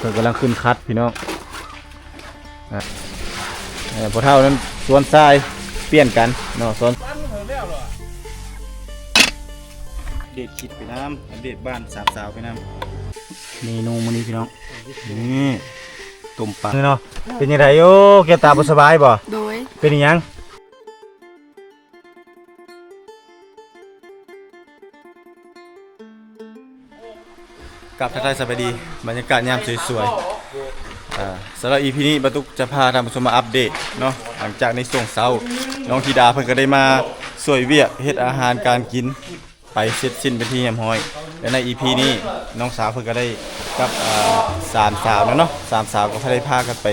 พิ่นกำลังขึ้นคัดพี่น้องพอเท่านั้นสวนทรายเปลี่ยนกันเนาะสวนเด็ดคิดไปน้ำเด็ดบ้านสามสาวไปน้ำเมนูมื้อนี้พี่น้องนี่ต้มปลาเนาะเป็นยังไงโอ้แกตาบ่สบายบ่โดยเป็นยังกับทักทายสบายดีบรรยากาศยามสวยๆสำหรับ EP นี้บรรทุกจะพาท่านผู้ชมมาอัปเดตเนาะหลังจากในช่วงเช้าน้องธิดาเพิ่นก็ได้มาช่วยเวียกเฮ็ดอาหารการกินไปเสร็จสิ้นเป็นที่เรียบร้อยและใน EP นี้น้องสาวเพิ่นก็ได้กับสามสาวเนาะสามสาวก็ได้พากันไป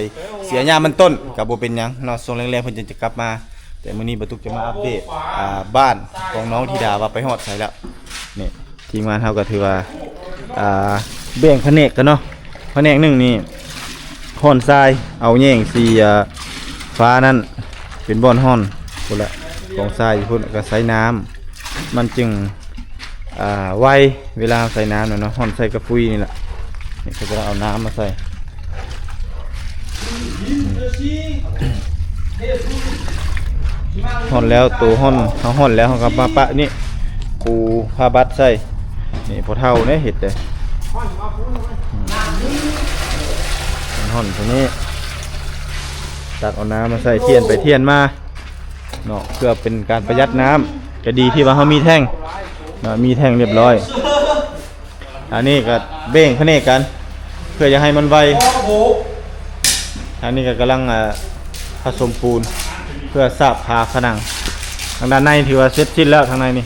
เสียหญ้ามันต้นก็บ่เป็นหยังเนาะช่วงแรกๆเพิ่นจะกลับมาแต่มื้อนี้บรรทุกจะมาอัปเดตบ้านของน้องธิดาว่าไปฮอดไสแล้วนี่ทีมงานเฮาก็ถือว่าแบ่งแผนกกันเนาะแผนกหนึ่งนี่ห่อนทรายเอาแย่งสีฟ้านั่นเป็นบ่อนห่อนพุ่นละของทรายพุ่นก็ใส่น้ำมันจึงไวเวลาใส่น้ำเนาะห่อนใส่กระฟุยนี่แหละนี่เขาจะเอาน้ำมาใส่ห่อนแล้วตัวห่อนเขาห่อนแล้วเขาก็มาปะนี่ปูผ้าบัดใส่นี่พอเท่าเนี่ยเห็ดเลยห่อนตัวนี้ตักเอาน้ำมาใส่เทียนไปเทียนมาเนาะเพื่อเป็นการประหยัดน้ำจะดีที่ว่าเขามีแท่งมีแท่งเรียบร้อยอันนี้ก็เบ่งขเนกกันเพื่อจะให้มันไวอันนี้ก็กำลังผสมปูนเพื่อสาบพาผนังทางด้านในถือว่าเสร็จสิ้นแล้วทางในนี่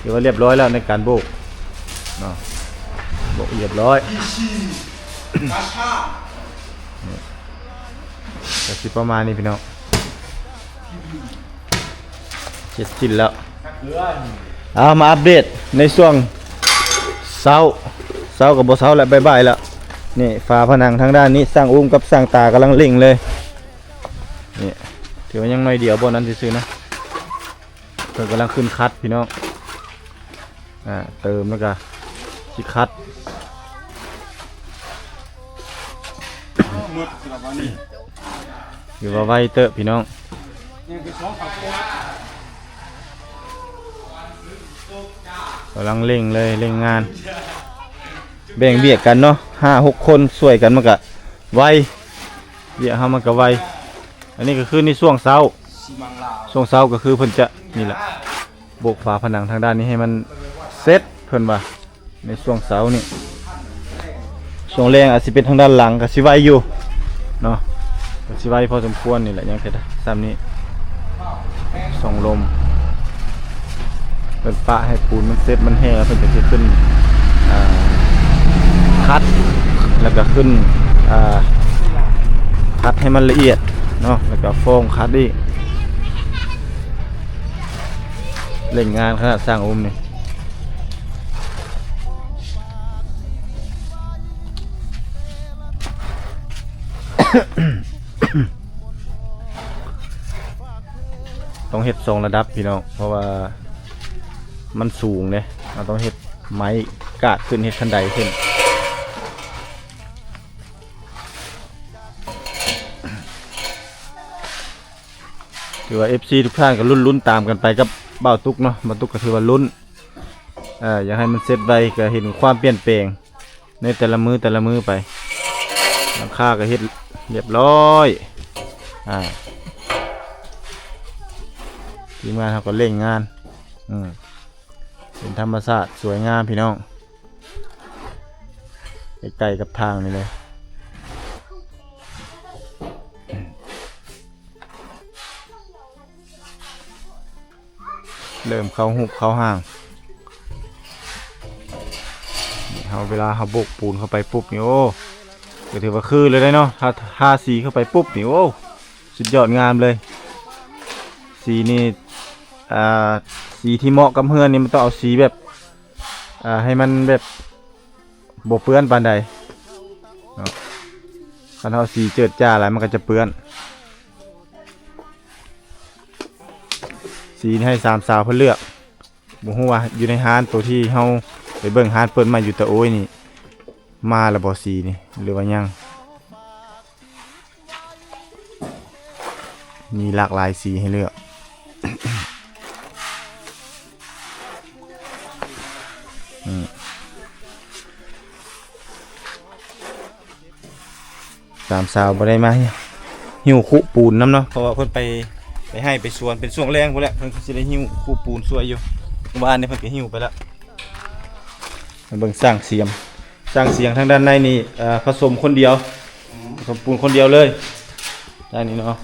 ถือว่าเรียบร้อยแล้วในการโบกโบกเรียบร้อยก็สิประมาณนี้พี่น้องเสร็จสิ้นแล้วมาอัปเดตในช่วงเช้ากับบ่เช้าและบ่ายๆแล้วนี่ฝาผนังทางด้านนี้สร้างอุ้มกับสร้างตากำลังเล่งเลยนี่ถือว่ายังน้อยเดียวบนนั้นซื่อๆนะเพิ่นกำลังขึ้นคัดพี่น้องเติมแล้วก็สิคัดอยู่ว่าไวเตอะพี่น้องกำลังเร่งเลยเร่งงานแบ่งเบียดกันเนาะ5-6 คนช่วยกันมันก็ไวเบียดเฮามันก็ไวอันนี้ก็คือในช่วงเช้าก็คือเพิ่นจะนี่แหละโบกฝาผนังทางด้านนี้ให้มันเซ็ตเพิ่นว่าในช่วงเช้านี่ช่วงแรงอาจสิเป็นทางด้านหลังก็สิไวอยู่เนาะก็สิไวพอสมควรนี่แหละยังแค่ซ้ำนี้ส่งลมเปิดปะให้ปูนมันเซ็ตมันแห้งแล้วเพิ่นจะขึ้นคัดแล้วก็ขึ้นคัดให้มันละเอียดเนาะแล้วก็โฟมคัดอีกเล่นงานขนาดสร้างอุ้มนี่ต้องเฮ็ดทรงระดับพี่น้องเพราะว่ามันสูงเนี่ยเราต้องเฮ็ดไม้กาดขึ้นเฮ็ดขั้นใดขึ้นถือว่า FC ทุกท่านก็ลุ้นตามกันไปกับเบ้าตุกเนาะเบ้าตุกก็ถือว่าลุ้นอยากให้มันเสร็จไวก็เห็นความเปลี่ยนแปลงในแต่ละมือไปหลังคาก็เฮ็ดเรียบร้อยทีมงานเขาก็เร่งงานเป็นธรรมชาติสวยงามพี่น้องใกล้ๆกับทางนี่เลยเริ่มเข้าหุบเข้าห่างเวลาเขาโบกปูนเข้าไปปุ๊บนี่โอ้ก็ถือว่าคือเลยได้เนาะถ้าทาสีเข้าไปปุ๊บนี่โอ้สุดยอดงามเลยสีนี่สีที่เหมาะกับเฮือนนี่มันต้องเอาสีแบบให้มันแบบโบเปื้อนปานใดถ้าเอาสีเจิดจ้าอะไรมันก็จะเปื้อนสีให้สามสาวเพื่อเลือกบุหัวอยู่ในฮานตัวที่เฮาไปเบิ่งฮานเปิดมาอยู่ตะโอ้ยนี่ มาแล้วบ่สีนี่หรือว่ายังมีหลากหลายสีให้เลือกสามสาวบ่ได้มาหิ้วคุปูนน้ำเนาะเพราะว่าเพิ่นไปให้ไปสวนเป็นช่วงแรงพุ่นแหละเพิ่นสิได้หิ้วคุปูนสวยอยู่บ้านนี่เพิ่นก็หิ้วไปแล้วเบิ่งสร้างเสียงทางด้านในนี่ผสมคนเดียวผสมปูนคนเดียวเลยด้านนี้เนาะ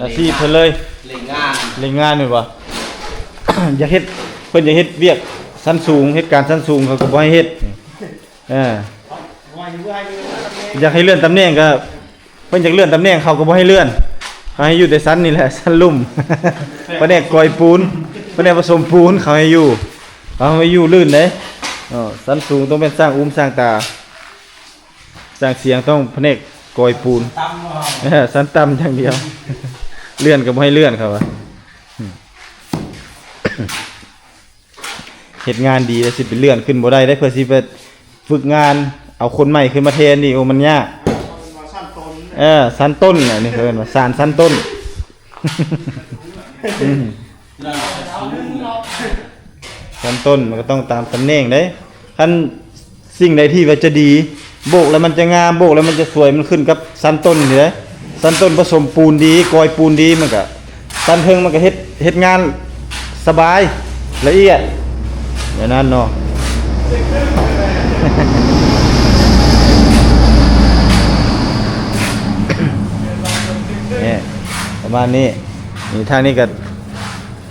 อาชีพเพิ่นเลยเล่งงานนี่บ่ อยากเฮ็ดเพิ่นอยากเฮ็ดเวียกชั้นสูงเฮ็ดการชั้นสูงเขาก็บ่ให้เฮ็ดอยากให้เลื่อนตำแหน่งก็เพิ่นอยากเลื่อนตำแหน่งเขาก็บ่ให้เลื่อนเขาให้อยู่แต่ชั้นนี่แหละชั้นลุ่ม แผนกก่อยปูนแผนกผสมปูนเขาให้อยู่ลื่นเด้ชั้นสูงต้องเป็นสร้างสร้างตาสร้างเสียงต้องแผนกก่อยปูนชั้นต่ำอย่างเดียว เลื่อนก็บ่ให้เลื่อนเขาว่าเฮ็ดงานดีแล้วสิไปเลื่อนขึ้นบ่ได้เพื่อสิไปฝึกงานเอาคนใหม่ขึ้นมาแทนนี่โอ้มันยากสั้นต้นน่ะนี่เพิ่นว่าสานสั้นต้นสั้นต้นมันก็ต้องตามตำแหน่งเด้คันสิ่งใดที่ว่าจะดีโบกแล้วมันจะงามโบกแล้วมันจะสวยมันขึ้นกับสั้นต้นนี่เด้สั้นต้นผสมปูนดีกอยปูนดีมันก็สั้นเทิงมันก็เฮ็ดงานสบายละเอียดอย่างนั้นเนาะนี่ประมาณนี้นี่ทางนี้ก็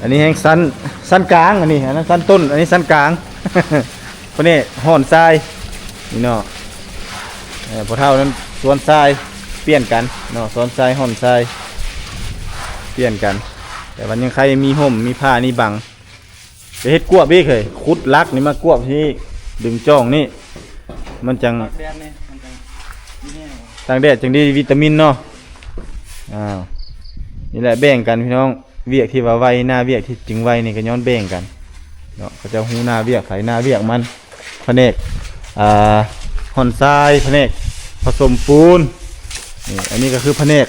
อันนี้แห้งสั้นกลางอันนี้อันนั้นสั้นต้นอันนี้สั้นกลางคนนี้ห่อนทรายนี่เนาะพอเท่านั้นสวนทรายเปลี่ยนกันเนาะสวนทรายห่อนทรายเปลี่ยนกันแต่วันยังใครมีห่มมีผ้านี่บังไปเฮ็ดกวบอีกเลยขุดลักนี่มากวบที่ดึงจ้องนี่มันจังตากแดดจังได้วิตามินเนาะนี่แหละแบ่งกันพี่น้องเวียกที่ว่าไวหน้าเวียกที่จึงไวนี่ก็ย้อนแบ่งกันเนาะเขาจะหูหน้าเวียกไถหน้าเวียกมันแผนกห่อนทรายแผนกผสมปูนนี่อันนี้ก็คือแผนก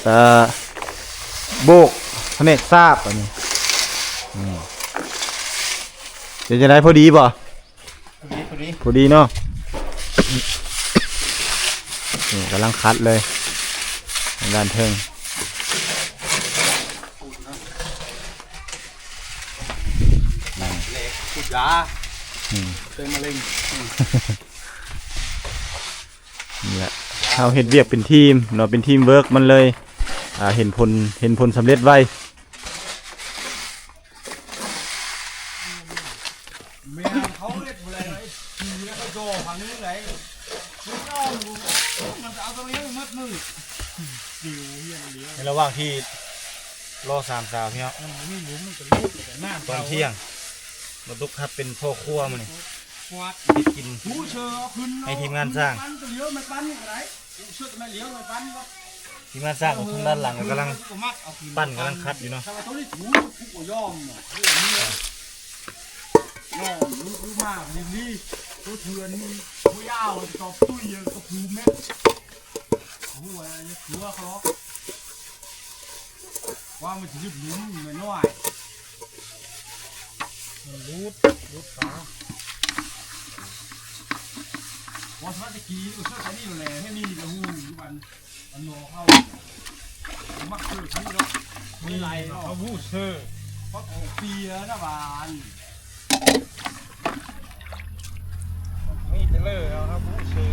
โบกแผนกซาบอันนี้เดี๋ยวจะได้พอดีป่ะพอดีเนาะนี่กำลังคัดเลยด้านเทิงขุดยาเป็นมะเร็งนี่แหละเราเห็นเวียกเป็นทีมเราเป็นทีมเวิร์กมันเลยเห็นผลสำเร็จไวในระหว่างที่รอสามสาวพี่เนาะตอนเที่ยงมาตุกครับเป็นพ่อครัวมันนี่กินให้ทีมงานสร้างทีมงานสร้างของทางด้านหลังกำลังปั้นกำลังคัดอยู่เนาะรู้มากนี่ตัวเถื่อนนี่ตัวยาวตอบตุ้ยเยอะกระพูเม็ดโอ้โหอะไรถือว่าเขาว่ามันจะยุบลุ้มไม่น้อยมันรูดขาว่าสมัยตะกี้ก็เชื่อใจนี่เลยให้นี่จะหูอยู่มันโง่เข้ามักเชื่อที่เนาะไม่ไรเขาหูเชื่อเพราะเปียนะบ้านมีแต่เล่เอาครับหูเชื่อ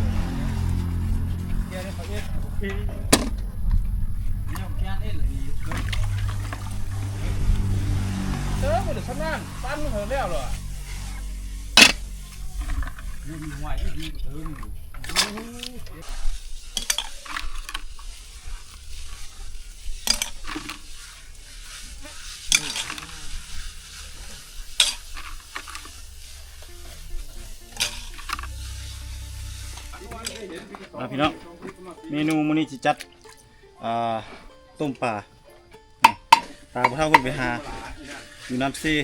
แกได้เขาเอ็ดปีเนี่ยแกเอ็ดเลยเติมไปเดี๋ยวฉันนั่นปั้นมันเหินแล้วเหรอมีหวายที่ดีกว่าเติมพี่น้องเมนูมื้อนี้จะจัดต้มปลาปลาเท่าคนไปหาอยู่น้ำซี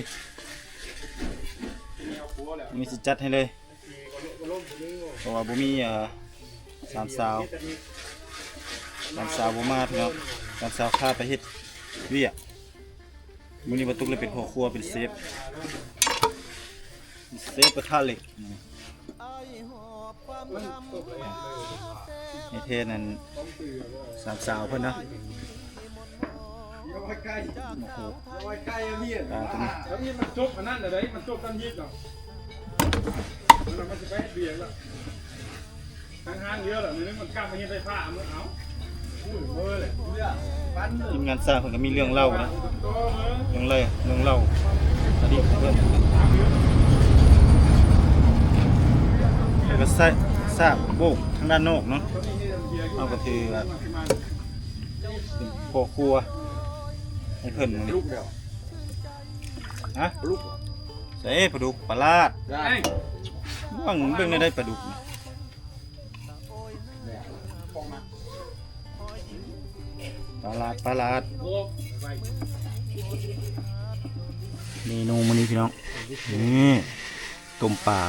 มีสิจัดให้เลย เพราะว่าบ่มีสามสาวบ่มาพี่น้องสามสาวข้าไปเฮ็ดเวียกมื้อนี้บ่ตุกเลยเป็นพ่อครัวเป็นเซฟกระทะเหล็กนี่เทนั่นสามสาวเพิ่นนะโอ้โหตาตัวนี้แล้วนี่มันจบอันนั้นอะไรมันจบกันยิบเนาะมันจะไปเบียร์แล้วทางห้างเยอะแหละนี่มันกล้าไปเห็นไฟฟ้าเมื่อเอาเมื่อเลยทีมงานสร้างเพิ่นก็มีเรื่องเล่านะเรื่องเล่าอดีตเพิ่นแล้วก็ซากโบกทางด้านนอกเนาะเอาก็คือเป็นพ่อครัวให้เพิ่นนี่ฮะใส่ปลาดุกปลาลาดว่างเบิ่งได้ปลาดุกปลาลาดเมนูมื้อนี้พี่น้องนี่ต้มปลา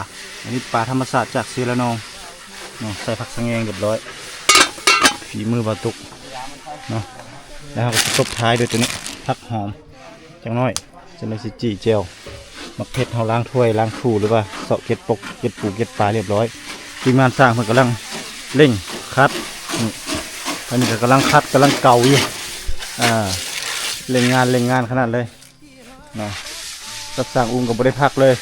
อันนี้ปลาธรรมชาติจากเซละนองเนาะใส่ผักสะแงงเรียบร้อยฝีมือบาตุกเนาะแล้วเราก็จะตบท้ายด้วยตัวนี้ผักหอมจังน้อยจะเลยสิจีเจลมักเผ็ดเราล้างถ้วยล้างถูหรือว่าเสาะเก็ดปกเก็ดปูเก็ดปลาเรียบร้อยทีมงานสร้างเพิ่นกำลังเร่งคัดอันนี้ก็กำลังคัดกำลังเกาอยู่เร่งงานขนาดเลยเนาะตัดสร้างอุ้งกับบได้พักเลย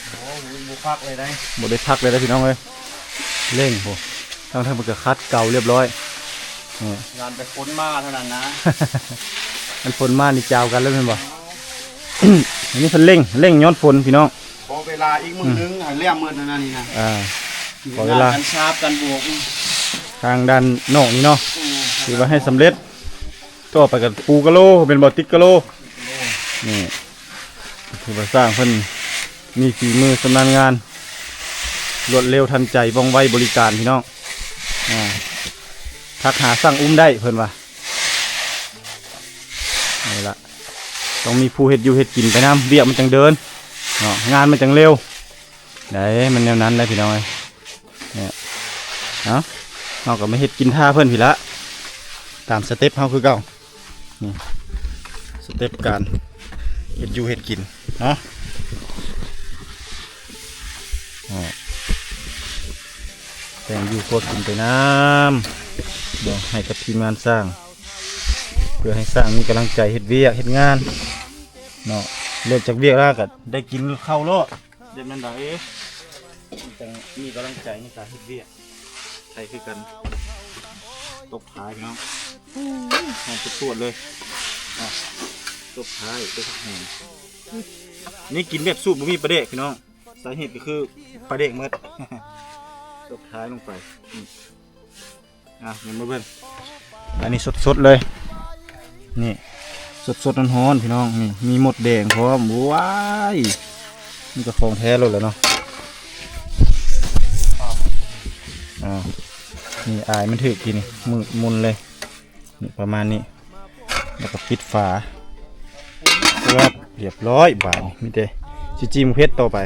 บ่พักเลยได้บ่ได้พักเลยนะพี่น้องเลยเร่งโหทั้งมันก็คัดเกาเรียบร้อยงานไปฝนมาเท่านั้นนะมันฝนมานี่จาวกันแล้วเห็นบ่อันนี้เพิ่นเร่งย้อนฝนพี่น้องพอเวลาอีกมื้อนึงให้เลี้ยงมื้อนั้นนี่นะพอเวลากันชาบกันบวกทางด้านนอกนี่เนาะถือว่าให้สำเร็จต่อไปกับปูกะโลเป็นบ่อติดกะโลนี่ถือว่าสร้างเพิ่นมีฝีมือชำนาญงานรวดเร็วทันใจว่องไวบริการพี่น้องทักหาสั่งได้เพิ่นว่านี่ละต้องมีผู้เฮ็ดอยู่เฮ็ดกินไปน้ำเบี้ยมันจังเดินงานมันจังเร็วไหนมันแนวนั้นเลยพี่น้องเนี่ยเราก็ไม่เฮ็ดกินท่าเพิ่นพี่ละตามสเต็ปเฮาคือเก่านี่สเต็ปการเฮ็ดอยู่เฮ็ดกินเนาะแต่งอยู่พวกกินไปน้ำบอกให้กับทีมงานสร้างเพื่อให้สร้างมีกำลังใจเฮ็ดเวียกเฮ็ดงานเนาะเลิกจากเวียกแล้วก็ได้กินข้าวโลดเด็ดมันได้แต่มีกำลังใจในการเฮ็ดเวียกใส่คือกันตบท้ายน้องหอมตัวเลยตบท้ายด้วยผักแห้งนี่กินแบบสูตรบ่มีปลาเด็กพี่น้องสาเหตุก็คือปลาเด็กเมื่อตบท้ายลงไปเห็นไหมเพื่อนอันนี้สดๆเลยนี่สดๆร้อนๆพี่น้องนี่มีหมดแดงพร้อมว้ายนี่ก็ของแท้เลยเนาะนี่อายมันถือกินนี่มุนเลยนี่ประมาณนี้แล้วก็ปิดฝาครับเรียบร้อยบ่าวมีแต่จิ้มเพชรต่อไป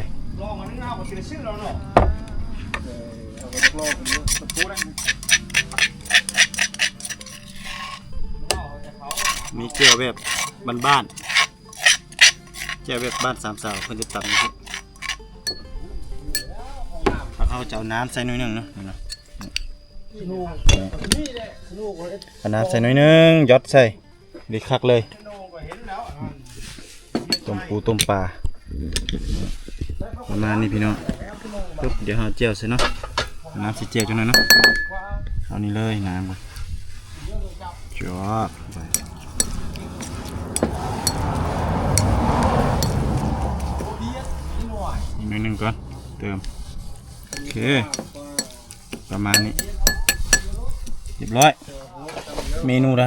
มีแก้วแบบบ้านๆแก้วแบบบ้านสามสาวเพิ่นจะตัดนะครับเขาจะเอาน้ำใส่หน่อยหนึ่งเนาะเอาน้ำใส่หน่อยหนึ่งยอดใส่ดีคักเลยต้มปูต้มปลาประมาณนี้พี่น้องปุ๊บเดี๋ยวเอาเจียวใส่เนาะน้ำสีเจียวจังหน่อยเนาะเอานี่เลยน้ำก่อนจวบอีกหนึ่งก่อนเติมโอเคประมาณนี้เรียบร้อยเมนูแล้ว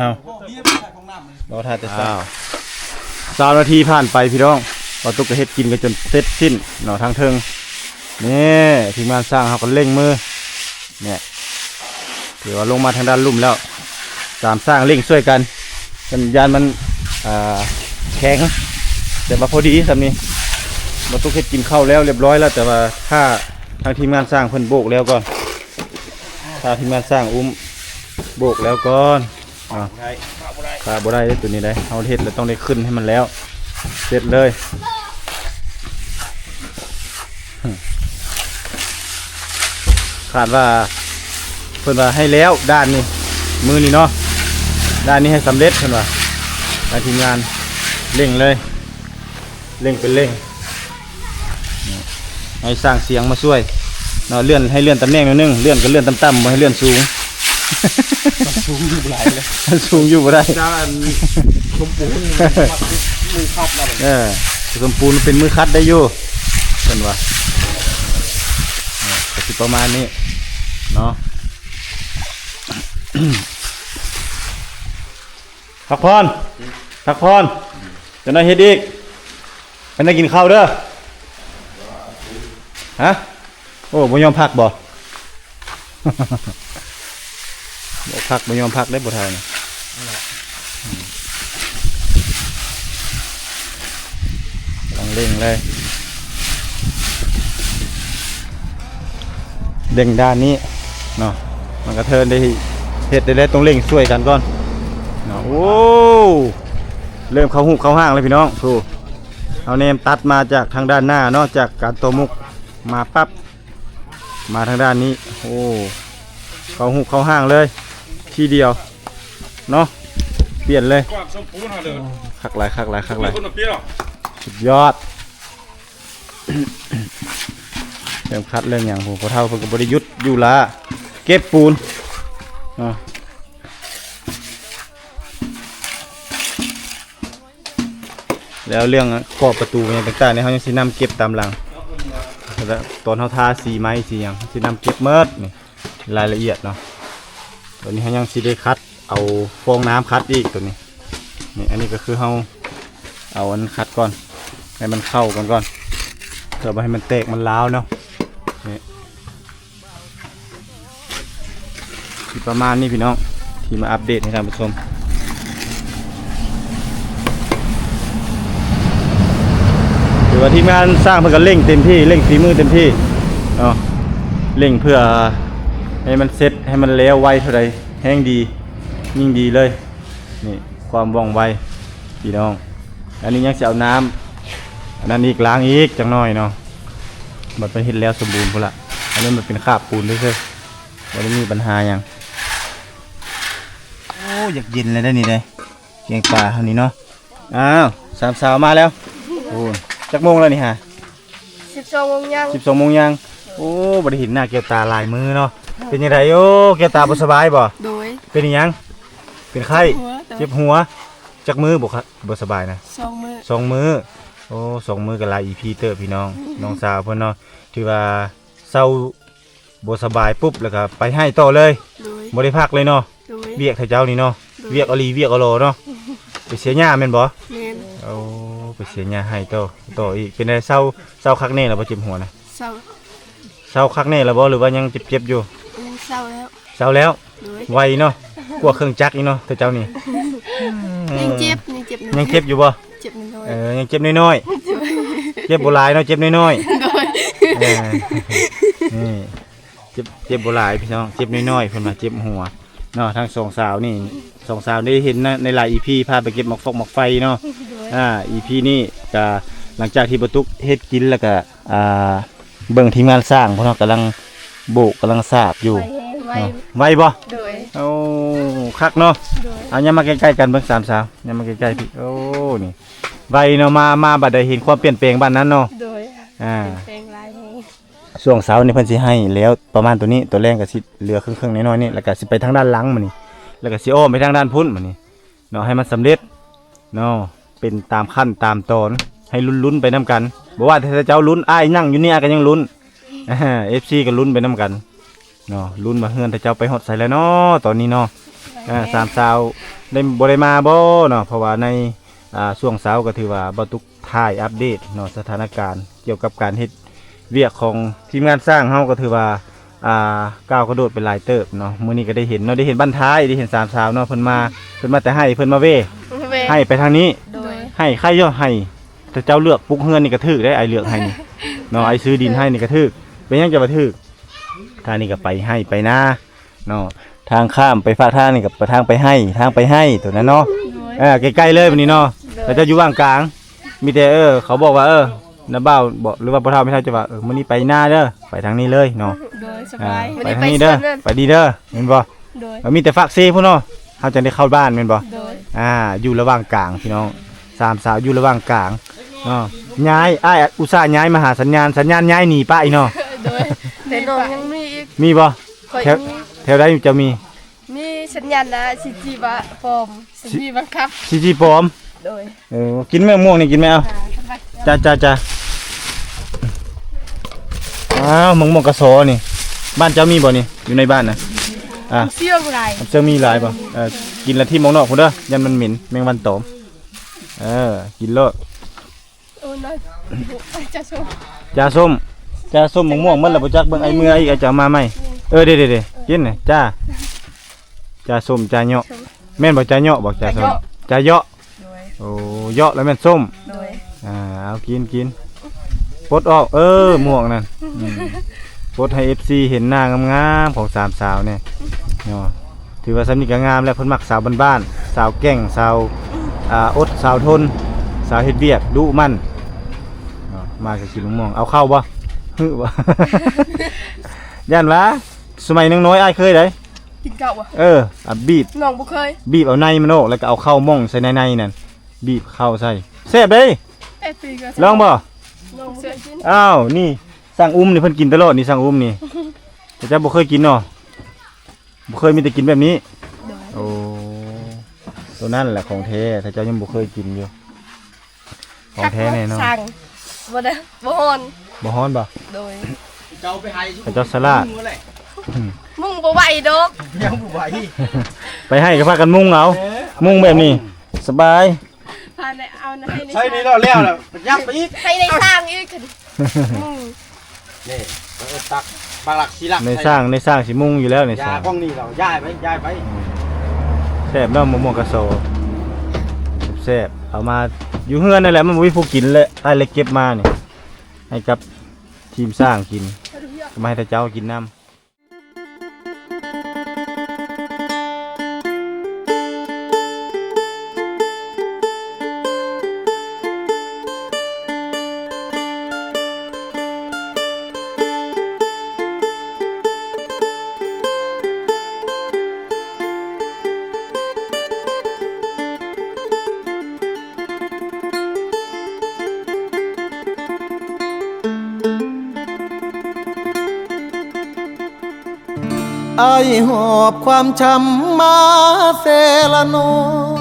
เราทานแต่3 นาทีผ่านไปพี่น้องเราตุกกระเฮ็ดกินกันจนเสร็จสิ้นเนาะทางเทิงนี่ทีมงานสร้างเขาก็เร่งมือเนี่ยถือว่าลงมาทางด้านลุ่มแล้วสร้างเร่งช่วยกันสัญญาณมันแข็งแต่ว่าพอดีสำนี้เราตุกเฮ็ดกินข้าวแล้วเรียบร้อยแล้วแต่ว่าถ้า ทางทีมงานสร้างเพิ่นโบกแล้วก่อนถ้าทีมงานสร้างโบกแล้วก่อนขาบ่ได้ตัวนี้ได้เอาเฮ็ดแล้วต้องได้ขึ้นให้มันแล้วเสร็จเลยขาดว่าเพิ่นว่าให้แล้วด้านนี้มือนี่เนาะด้านนี้ให้สำเร็จเพิ่นว่าทางทีมงานเร่งเลยเร่งเป็นเร่งให้สร้างเสียงมาช่วยเนาะเลื่อนให้เลื่อนตำแหน่งนิดนึงเลื่อนก็เลื่อนต่ำๆบ่ให้เลื่อนสูงสูงอยู่บ่ได้เลยสูงอยู่บ่ได้จ้าชมพูมือคัดแล้วสมปูนเป็นมือคัดได้อยู่เพิ่นว่าก็สิประมาณนี้เนาะพักผ่อนจะได้เฮ็ดอีกเป็นได้กินข้าวเด้อฮะโอ้บ่ยอมพักบ่ บ่พักบ่ยอมพักได้บ่ทายนะต้องเร่งเลยเร่งด้านนี้เนาะมันก็เทินได้เฮ็ดได้ต้องเร่งช่วยกันก่อนเนาะโอ้เริ่มเข้าหูเข้าห้างเลยพี่น้องถูกเอาเนมตัดมาจากทางด้านหน้าเนาะจากการตัวมุกมาปั๊บมาทางด้านนี้โอ้เข้าหูเข้าห้างเลยทีเดียวเนาะเปลี่ยนเลยคักหลายสุดยอด เริ่มคัดเรื่องอย่างผมพอเท่าเพิ่งบริยุทธ์อยู่ละเก็บปูนแล้วเรื่องกรอบประตูอย่างต่างๆเนี่ยเขายังสีน้ำเก็บตามหลังตอนเขาทาสีไม้สีอย่างสีน้ำเก็บเมิดนี่รายละเอียดเนาะตัวนี้เขายังสีได้คัดเอาฟองน้ำคัดอีกตัวนี้นี่อันนี้ก็คือเขาเอาอันคัดก่อนให้มันเข้ากันก่อนเพื่อไม่ให้มันแตกมันล้าวเนาะนี่ประมาณนี้พี่น้องที่มาอัปเดตให้ท่านผู้ชมถือว่าทีมงานสร้างเพื่อกันเร่งเต็มที่เร่งฝีมือเต็มที่เนาะเร่งเพื่อให้มันเซ็ตให้มันแล้วไวเท่าไรแห้งดียิ่งดีเลยนี่ความว่องไวพี่น้องอันนี้ยังจะเอาน้ำอันนั้นอีกล้างอีกจังน้อยเนาะมันเป็นเห็ดแล้วสมบูรณ์พุ่นละอันนี้มันเป็นคราบปูนด้วยเช่ไม่ได้มีปัญหาอย่างโอ้อยากเย็นเลยได้นี่เลยเกียงปลาเท่านี้เนาะอ้าวสามสาวมาแล้วโอ้จักโมงแล้วนี่ฮะ12 โมงยังโอ้บริหินหน้าเกียวตาลายมือเนาะเป็นยังไงโอ้เกียวตาบ่สบายบ่โดยเป็นยังเป็นไข้เจ็บหัวจักมือบ่สบายนะ2 มือโอ้2 มือกับลายอีพีเตอร์พี่น้องสาวเพิ่นเนาะถือว่าเศร้าบ่สบายปุ๊บแล้วก็ไปให้ต่อเลยบ่ได้พักเลยเนาะเวียกให้เจ้านี่เนาะเวียกอลีเวียกอโลเนาะไปเสียหญ้าแม่นบ่แม่นโอ้ไปเสียหญ้าให้ต่ออีกเป็นได้เศร้าคักแน่แล้วบ่เจ็บหัวนะเศร้าคักแน่แล้วบ่หรือว่ายังเจ็บอยู่เศร้าแล้วไวเนาะกลัวเครื่องจักรอีเนาะแต่เจ้านี่ยังเจ็บอยู่บ่ยังเจ็บน้อยเจ็บโบราณเนาะเจ็บน้อยนี่เจ็บโบราณพี่น้องเจ็บน้อยๆเพิ่นมาเจ็บหัวเนาะทั้ง2 สาวนี่2 สาวได้เห็นในหลาย EP พาไปเก็บหมอกไฟเนาะEP นี่ก็หลังจากที่บรรทุกเฮ็ดกินแล้วก็เบิ่งทีมงานสร้างเพิ่นกำลังโบกกำลังสาบอยู่ไวบ่โอ้คักเนาะเอาอย่ามาใกล้ๆกันเบิ่ง3 สาวอย่ามาใกล้ๆพี่โอ้นี่ไวเนาะมาบัดได้เห็นความเปลี่ยนแปลงบ้านนั้นเนาะโดยแปลงหลายแฮงช่วงเสาร์นี่เพิ่นสิให้แล้วประมาณตัวนี้ตัวแรงก็สิเหลือครึ่งๆน้อยๆนี่แล้วก็สิไปทางด้านหลังมื้อนี้แล้วก็สิอ้อมไปทางด้านพุ่นมื้อนี้เนาะให้มันสำเร็จเนาะเป็นตามขั้นตามตอนให้ลุ้นๆไปนํกันบ่ว่าถ้าเจ้าลุ้นอ้ายนั่งอยู่นี่ก็ยังลุ้นFC ก็ลุ้นไปนํกันเนาะลุ้นมาเฮือนถ้าเจ้าไปฮอดใส่แล้วเนาะตอนนี้เนาะ3 สาวได้บ่ได้มาบ่เนาะเพราะว่าในช่วงเช้าก็ถือว่าบ่ตุกถ่ายอัปเดตเนาะสถานการณ์เกี่ยวกับการเฮ็ดเวียกของทีมงานสร้างเฮาก็ถือว่าก้าวกระโดดเป็นหลายเติบเนาะมื้อนี้ก็ได้เห็นเนาะได้เห็นบ้านท้ายได้เห็น3 สาวเนาะเพิ่นมาแต่ให้เพิ่นมาเว้ให้ไปทางนี้ให้ใครย่อให้แต่เจ้าเลือกปุกเฮือนนี่ก็ถึกได้ไอเลือกให้นี่เนาะไอซื้อดินให้นี่ก็ถึก เป็นหยังจะบ่ถึกทางนี้ก็ไปให้ไปนาเนาะทางข้ามไปฝากทางนี่ก็ทางไปให้ตัวนั้นเนาะใกล้ๆเลยบัดนี้เนาะแต่จะอยู่ว่างกลางมีแต่เขาบอกว่าน้าบ่าวบอกหรือว่าบ่เฒ่าไม่เฒ่าจะว่ามื้อนี้ไปนาเด้อไปทางนี้เลยเนาะโดยสบาย ไปทางนี้เด้อไปดีเด้อแม่นบ่ โดย มีแต่ฝากซีพุ่นเนาะเฮาจะได้เข้าบ้านแม่นบ่ โดย อยู่ระหว่างกลางพี่น้องสามสาวอยู่ระหว่างกลางเนาะย้ายอ้ายอุตส่าห์ย้ายมาหาสัญญาณย้ายหนีป้าอีเนาะ โดยแต่น้องยังมีอีก มีบ่ ข่อย แถวใดจะมี มีสัญญาณนะสิจีบะฟอร์มสิจีบังคับ จีปลอม โดย กินแม่ม่วงนี่กินไหมเอาจ้าอ้าวมังมกกระโสนี่บ้านเจ้ามีบ่นี่อยู่ในบ้านน่ะเสี่ยงไร เจ้ามีหลายบ่กินละที่มองนอกพุ่นเด้อยันมันเหม็นแมงวันตอมกินโลด โอ้น้อยจะชม จ้าส้มมังม่วงมันละบ่จักเบิ่งไอ้มืออีกเอาจะเอามาใหม่เด้กินน่ะจ้าส้มจ้าเหยาะแม่นบ่จ้าเหยาะบ่จ้าส้มจ้าเหยาะโอ้เหยาะแล้วแม่นส้ม โดย เอากินปลดออกหมวกนั่นปลดให้ FC เห็นหน้างามๆของสามสาวเนี่ยเนาะถือว่าสำนึกก็งามแล้วเพิ่นมักสาวบ้านๆสาวแก่งสาวอดสาวทนสาวเฮ็ดเวียกดุมันมาก็กินม่วงเอาเข้าบ่ฮึบ่ ย่านว่าสมัยน้อยอ้ายเคยได้ กินเก่าอ่ะ บีบ น้องบ่เคย บีบเอาในมันออกแล้วก็เอาเข้าม่องใส่ในนั่นบีบเข้าใส่แซ่บเด้ ปีก็ ลองบ่ น้องบ่เคยกิน อ้าวนี่สั่งนี่เพิ่นกินตลอดนี่สั่งนี่แต่เจ้าบ่เคยกินเนาะบ่เคยมีแต่กินแบบนี้โอ้ตัวนั่นแหละของแท้ถ้าเจ้ายังบ่เคยกินอยู่ของแท้แน่นอน สั่งบ่ได้บ่ฮ้อน บ่ฮ้อนบ่ โดย เจ้าไปให้ เจ้าสลาด มึงบ่ไหวดอก ยังบ่ไหว ไปให้ก็พากันมุงเอามุงแบบนี้สบาย พาในเอาในให้ใน ใช่นี่เราแล้วยับไปอีก ให้ในสร้างอีกมึง นี่ตักปลาหลักสีหลัก ในสร้างสิมุงอยู่แล้วในส ยา ร้าง กล้องนี่เราย้ายไป แซ่บเนาะมะม่วงกระโซแซ่บเอามาอยู่เฮือนนั่นแหละมันบ่มีผู้กินเลยอ้ายเลยเก็บมานี่ให้กับทีมสร้างกินมาให้เจ้ากินน้ำไอหอบความช้ำมาเซละนอง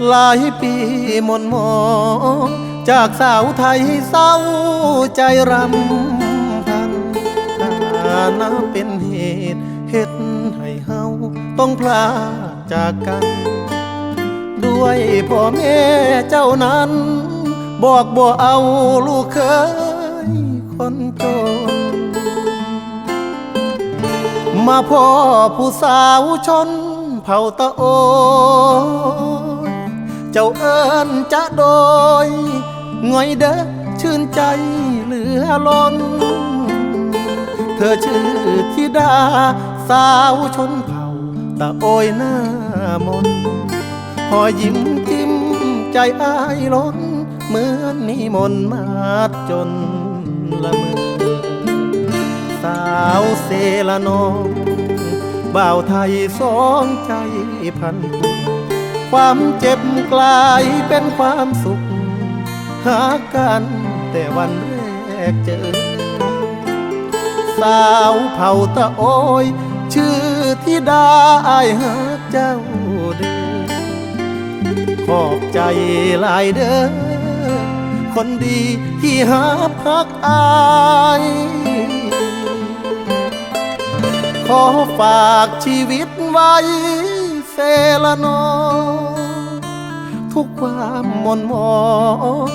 หลายปีหม่นหมองจากสาวไทยเศร้าใจรำพันนับเป็นเหตุเฮ็ดให้เฮาต้องพลาดจากกัน ด้วยพ่อแม่เจ้านั้นบอกบ่เอาลูกเคยคนจนมาพ่อผู้สาวชนเผ่าตะโอยเจ้าเอิ้นจะโดยง่อยเด้อชื่นใจเหลือล้นเธอชื่อธิดาสาวชนเผ่าตะโอยหน้ามนหอยิ้มจิ้มใจอ้ายล้นเหมือนนิมนต์มาจนละเมอสาวเซละนองบ่าวไทยสองใจพันผูกความเจ็บกลายเป็นความสุขหากันแต่วันแรกเจอสาวเผ่าตะโอยชื่อธิดาอ้ายหาเจ้าเด้อขอบใจหลายเด้อคนดีที่หาพักอายขอฝากชีวิตไว้เซละนองทุกความหม่นหมอง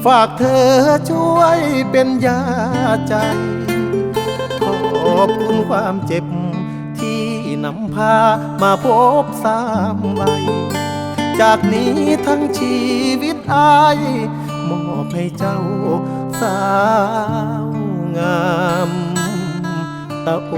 ฝากเธอช่วยเป็นยาใจขอบคุณความเจ็บที่นำพามาพบสามใบจากนี้ทั้งชีวิตอายมอบให้เจ้าสาว งามตะโอ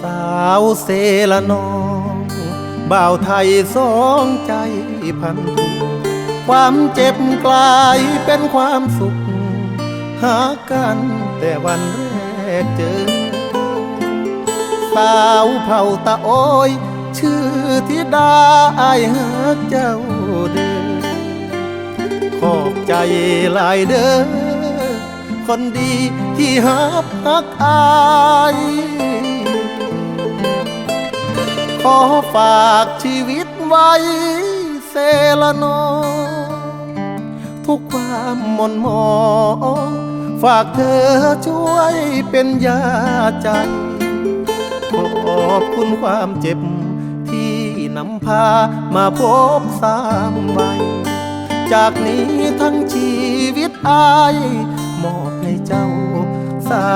สาวเซละน้องบ่าวไทยสองใจพันผูความเจ็บกลายเป็นความสุขหากันแต่วันแรกเจอสาวเผ่าตะโอยชื่อธิดาอายหักเจ้าเด้อขอบใจหลายเด้อคนดีที่หักอายขอฝากชีวิตไว้เซละนองทุกความหม่นหมองฝากเธอช่วยเป็นยาใจขอบคุณความเจ็บที่นำพามาพบสามวัยจากนี้ทั้งชีวิตอายมอบให้เจ้าสา